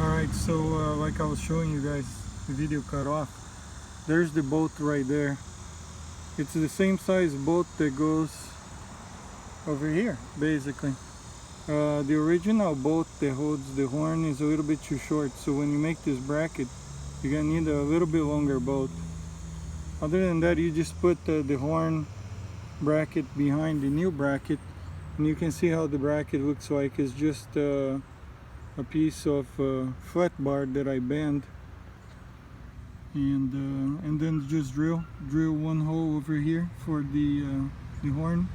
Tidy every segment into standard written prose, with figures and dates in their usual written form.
Alright, so like I was showing you guys, the video cut off. There's the boat right there. It's the same size boat that goes over here, basically. The original boat that holds the horn is a little bit too short, so when you make this bracket, you're gonna need a little bit longer boat. Other than that, you just put the horn bracket behind the new bracket, and you can see how the bracket looks like. It's just a piece of flat bar that I bend, and then just drill one hole over here for the horn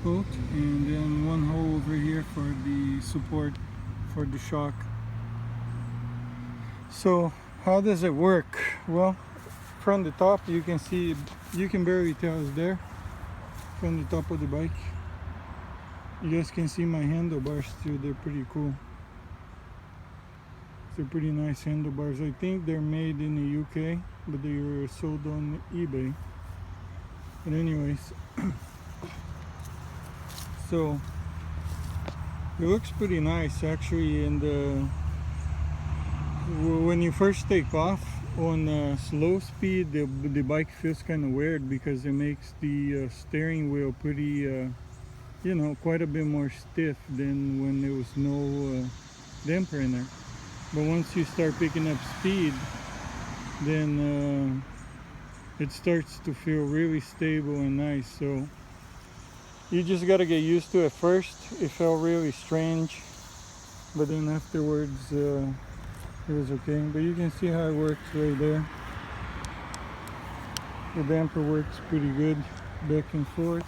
bolt, and then one hole over here for the support for the shock. So how does it work? Well, from the top you can see, you can barely tell it's there from the top of the bike. You guys can see my handlebars too. They're pretty cool. They're pretty nice handlebars. I think they're made in the UK, but they were sold on eBay. But anyways, so it looks pretty nice actually. And when you first take off on slow speed, the bike feels kind of weird because it makes the steering wheel pretty, you know, quite a bit more stiff than when there was no damper in there. But once you start picking up speed, then it starts to feel really stable and nice. So you just got to get used to it. First it felt really strange, but then afterwards it was okay. But you can see how it works right there. The damper works pretty good back and forth.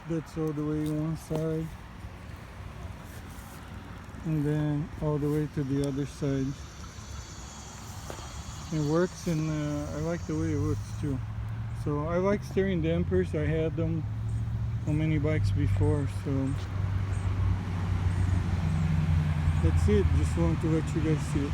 That's all the way one side, and then all the way to the other side. It works, and I like the way it looks too. So I like steering dampers. I had them on many bikes before, so that's it. Just wanted to let you guys see it.